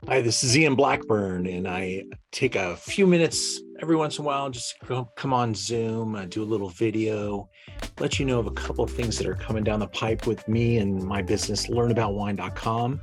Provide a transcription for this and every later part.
Hi, this is Ian Blackburn, and I take a few minutes every once in a while, just come on Zoom, do a little video, let you know of a couple of things that are coming down the pipe with me and my business, learnaboutwine.com.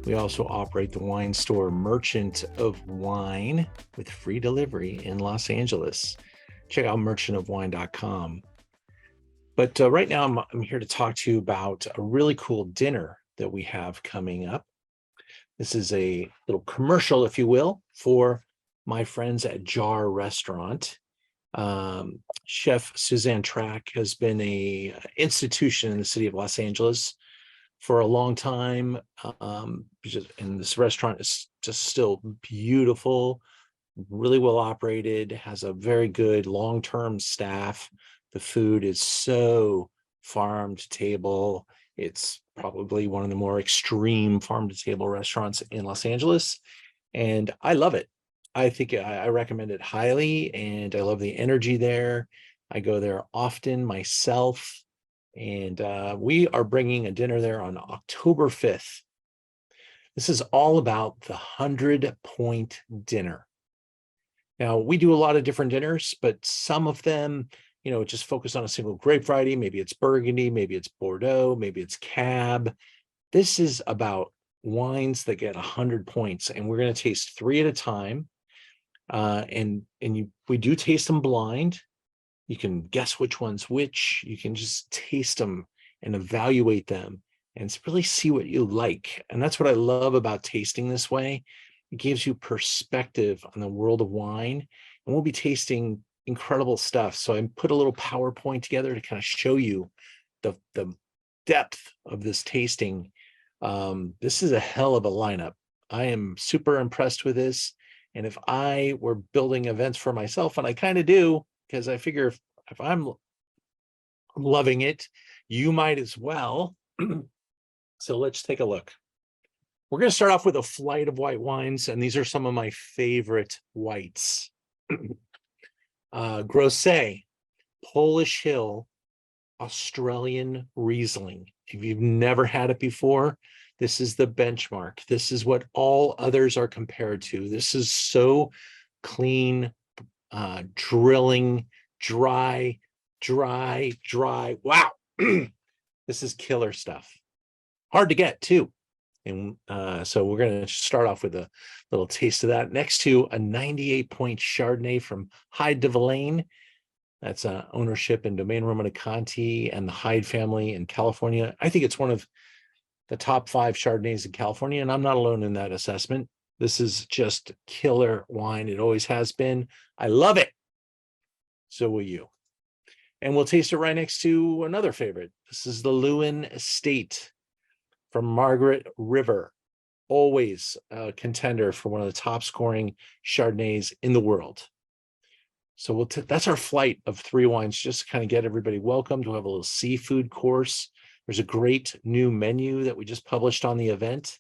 We also operate the wine store Merchant of Wine with free delivery in Los Angeles. Check out merchantofwine.com. But right now, I'm here to talk to you about a really cool dinner that we have coming up. This is a little commercial, if you will, for my friends at Jar Restaurant. Chef Suzanne Track has been a institution in the city of Los Angeles for a long time. And this restaurant is just still beautiful, really well operated, has a very good long-term staff. The food is so farm to table. It's probably one of the more extreme farm to table restaurants in Los Angeles, and I love it. I think I recommend it highly, and I love the energy there. I go there often myself, and we are bringing a dinner there on October 5th. This is all about the 100-point dinner. Now, we do a lot of different dinners, but some of them, just focus on a single grape variety. Maybe it's Burgundy, maybe it's Bordeaux, maybe it's Cab. This is about wines that get 100 points, and we're going to taste three at a time. We do taste them blind. You can guess which one's which. You can just taste them and evaluate them and really see what you like. And that's what I love about tasting this way. It gives you perspective on the world of wine, and we'll be tasting incredible stuff. So I put a little PowerPoint together to kind of show you the depth of this tasting. This is a hell of a lineup. I am super impressed with this. And if I were building events for myself, and I kind of do, because I figure if I'm loving it, you might as well. So let's take a look. We're going to start off with a flight of white wines, and these are some of my favorite whites. Grosset, Polish Hill, Australian Riesling. If you've never had it before, this is the benchmark. This is what all others are compared to. This is so clean, drilling, dry. Wow. This is killer stuff. Hard to get too. And so we're going to start off with a little taste of that. Next to a 98-point Chardonnay from Hyde de Villaine. That's ownership in Domaine Romanée-Conti and the Hyde family in California. I think it's one of the top 5 Chardonnays in California, and I'm not alone in that assessment. This is just killer wine. It always has been. I love it. So will you. And we'll taste it right next to another favorite. This is the Lewin Estate from Margaret River, always a contender for one of the top scoring Chardonnays in the world. So that's our flight of 3 wines, just to kind of get everybody welcomed. We'll have a little seafood course. There's a great new menu that we just published on the event.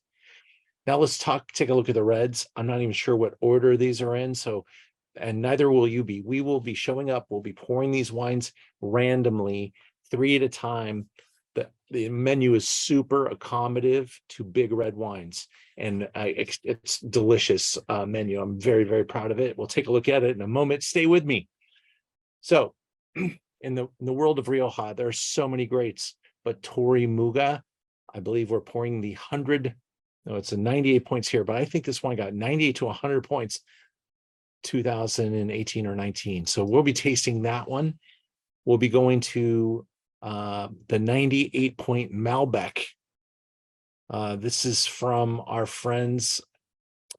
Now let's take a look at the reds. I'm not even sure what order these are in, and neither will you be. We will be showing up. We'll be pouring these wines randomly, 3 at a time. The menu is super accommodative to big red wines, and it's delicious menu. I'm very, very proud of it. We'll take a look at it in a moment. Stay with me. So in the world of Rioja, there are so many greats, but Torre Muga, I believe we're pouring the 100. No, it's a 98 points here, but I think this one got 98 to 100 points 2018 or 19. So we'll be tasting that one. We'll be going to the 98-point Malbec. This is from our friends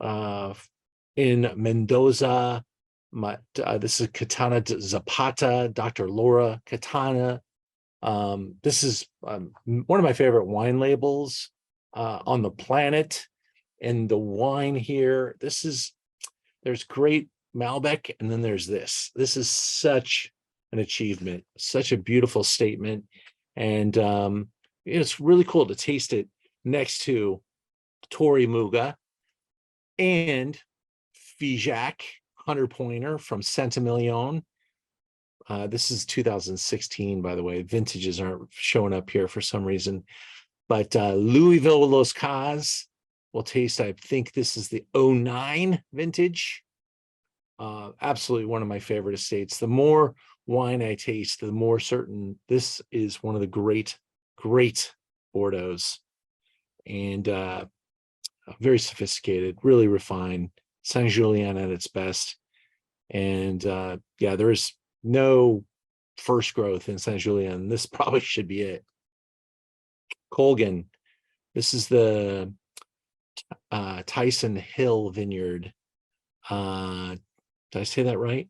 in Mendoza. This is Katana Zapata, Dr. Laura Katana. This is one of my favorite wine labels on the planet. And the wine here, there's great Malbec, and then there's this. This is such an achievement, such a beautiful statement, and it's really cool to taste it next to Torre Muga and Figeac 100-pointer from Centimillion. This is 2016, by the way. Vintages aren't showing up here for some reason, but Louisville Los Cas, We'll taste, I think this is the '09 vintage. Absolutely one of my favorite estates. The more wine I taste, the more certain this is one of the great Bordeaux's. And very sophisticated, really refined, Saint Julien at its best. And yeah, there is no first growth in Saint Julien. This probably should be it. Colgan. This is the Tyson Hill Vineyard. Did I say that right?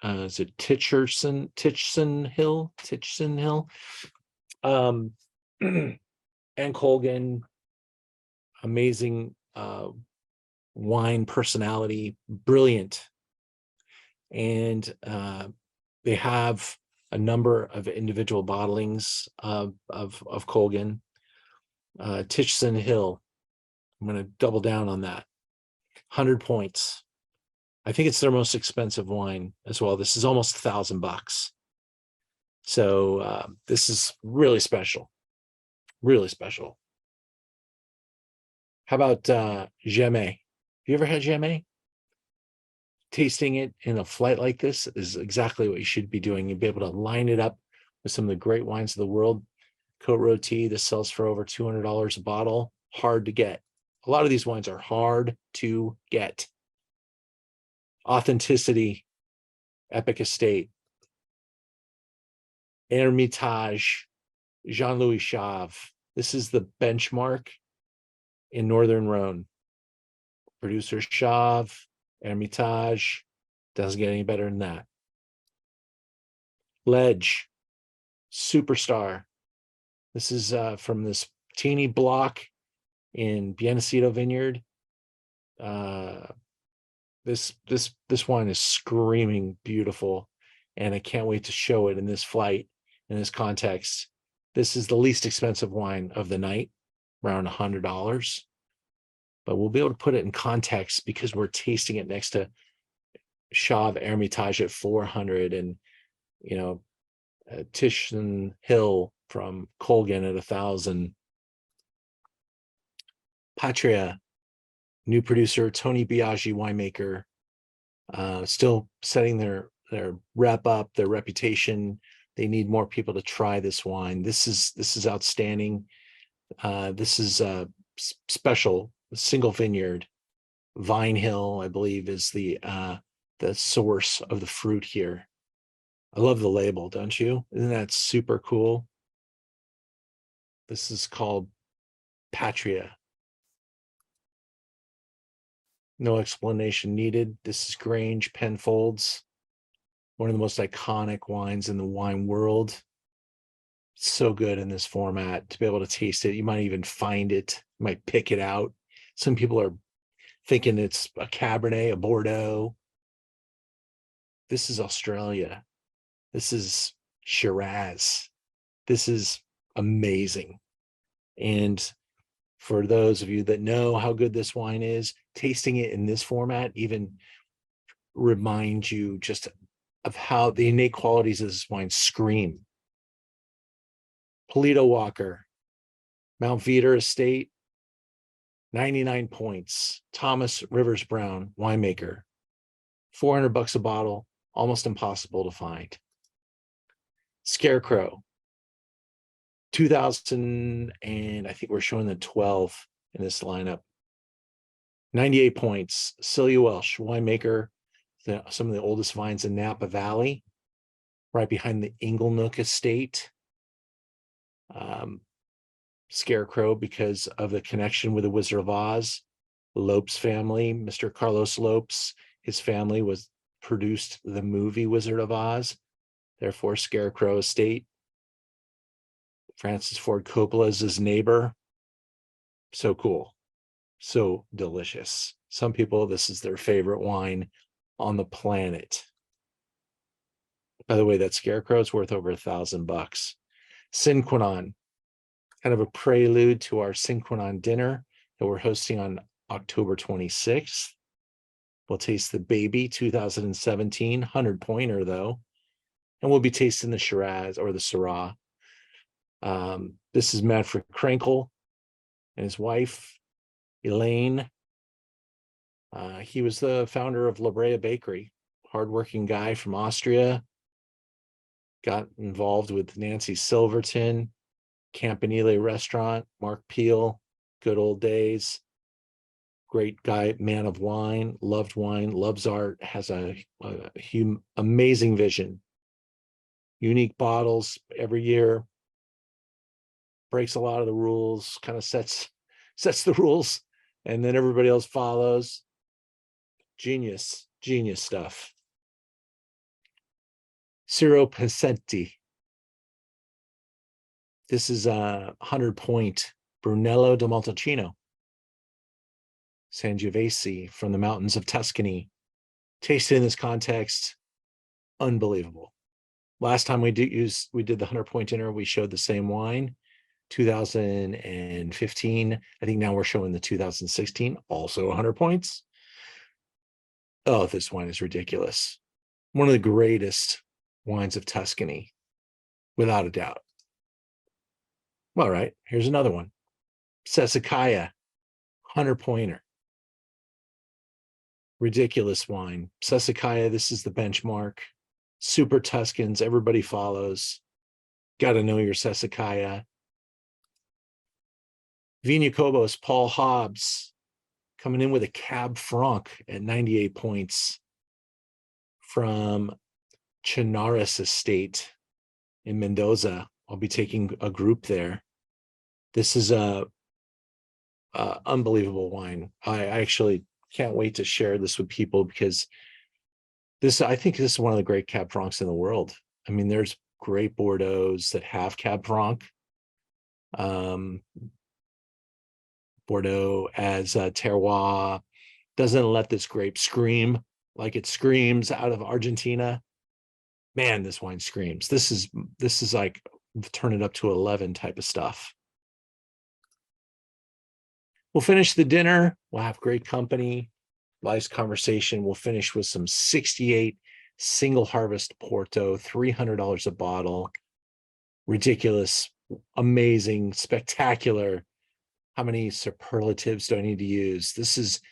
Is it Titchson Hill? And Colgan, amazing wine personality, brilliant. And they have a number of individual bottlings of Colgan. Titchson Hill, I'm going to double down on that. 100 points. I think it's their most expensive wine as well. This is almost $1,000. So this is really special. Really special. How about Gamay? Have you ever had Gamay? Tasting it in a flight like this is exactly what you should be doing. You'll be able to line it up with some of the great wines of the world. Cote Rôtie, this sells for over $200 a bottle. Hard to get. A lot of these wines are hard to get. Authenticity, epic estate. Hermitage, Jean-Louis Chave. This is the benchmark in Northern Rhone. Producer Chave, Hermitage, doesn't get any better than that. Ledge, superstar. This is from this teeny block in Bienaceto Vineyard. This wine is screaming beautiful, and I can't wait to show it in this flight, in this context. This is the least expensive wine of the night, around $100. But we'll be able to put it in context because we're tasting it next to Chave Hermitage at $400, and Titchson Hill from Colgan at $1,000. Patria, new producer, Tony Biaggi winemaker, still setting their rep up, their reputation. They need more people to try this wine. This is outstanding. This is special, single vineyard. Vine Hill, I believe, is the source of the fruit here. I love the label, don't you? Isn't that super cool? This is called Patria. No explanation needed. This is Grange Penfolds, one of the most iconic wines in the wine world. So good in this format to be able to taste it. You might even find it, you might pick it out. Some people are thinking it's a Cabernet, a Bordeaux. This is Australia. This is Shiraz. This is amazing. And for those of you that know how good this wine is, tasting it in this format even reminds you just of how the innate qualities of this wine scream. Polito Walker, Mount Veeder Estate, 99 points. Thomas Rivers Brown, winemaker, $400 a bottle, almost impossible to find. Scarecrow, 2000, and I think we're showing the 12 in this lineup. 98 points. Celia Welsh, winemaker, some of the oldest vines in Napa Valley, right behind the Inglenook Estate. Scarecrow, because of the connection with the Wizard of Oz, Lopes family, Mr. Carlos Lopes, his family produced the movie Wizard of Oz, therefore Scarecrow Estate. Francis Ford Coppola's his neighbor. So cool. So delicious. Some people, this is their favorite wine on the planet. By the way, that Scarecrow is worth over $1,000. Cinquenan, kind of a prelude to our Cinquenan dinner that we're hosting on October 26th. We'll taste the Baby 2017, 100-pointer though. And we'll be tasting the Shiraz or the Syrah. This is Manfred Krenkel, and his wife, Elaine. He was the founder of La Brea Bakery, hardworking guy from Austria. Got involved with Nancy Silverton, Campanile Restaurant, Mark Peel, good old days. Great guy, man of wine, loves art, has a amazing vision. Unique bottles every year, breaks a lot of the rules, kind of sets the rules, and then everybody else follows. Genius stuff. Syrah Pesenti. This is a 100-point Brunello di Montalcino. Sangiovese from the mountains of Tuscany. Tasted in this context, unbelievable. Last time we did the 100-point dinner, we showed the same wine, 2015. I think now we're showing the 2016, also 100 points. Oh, this wine is ridiculous. One of the greatest wines of Tuscany, without a doubt. All right, here's another one. Sassicaia, 100-pointer. Ridiculous wine. Sassicaia, this is the benchmark. Super Tuscans, everybody follows. Got to know your Sassicaia. Vigna Cobos, Paul Hobbs, coming in with a Cab Franc at 98 points from Chinares Estate in Mendoza. I'll be taking a group there. This is a unbelievable wine. I actually can't wait to share this with people because I think this is one of the great Cab Francs in the world. I mean, there's great Bordeaux's that have Cab Franc. Bordeaux as a terroir doesn't let this grape scream like it screams out of Argentina. Man, this wine screams. This is like turn it up to 11 type of stuff. We'll finish the dinner. We'll have great company, nice conversation. We'll finish with some 68 single harvest Porto, $300 a bottle. Ridiculous, amazing, spectacular. How many superlatives do I need to use? This is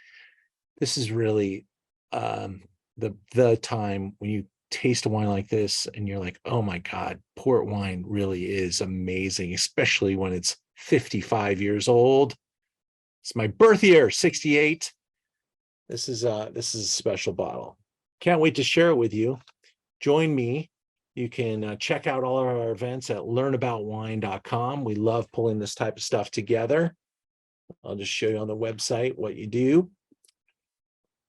really the time when you taste a wine like this and you're like, oh my God, port wine really is amazing, especially when it's 55 years old. It's my birth year, 68. This is a special bottle. Can't wait to share it with you. Join me. You can check out all of our events at learnaboutwine.com. We love pulling this type of stuff together. I'll just show you on the website what you do.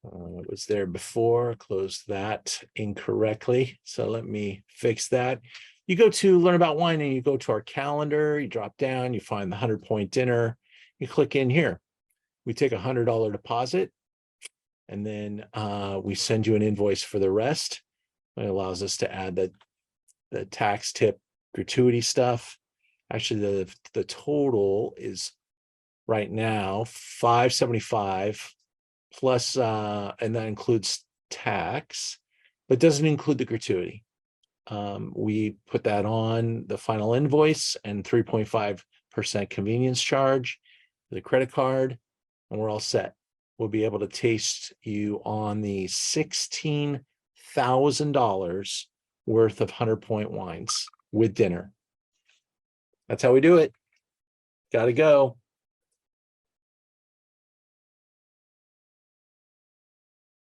It was there before, closed that incorrectly. So let me fix that. You go to Learn About Wine and you go to our calendar, you drop down, you find the 100-point dinner, you click in here. We take $100 deposit and then we send you an invoice for the rest. It allows us to add the tax tip gratuity stuff. Actually, the total is right now $575 plus, and that includes tax, but doesn't include the gratuity. We put that on the final invoice and 3.5% convenience charge for the credit card, and we're all set. We'll be able to taste you on the $16,000 worth of 100-point wines with dinner. That's how we do it. Got to go.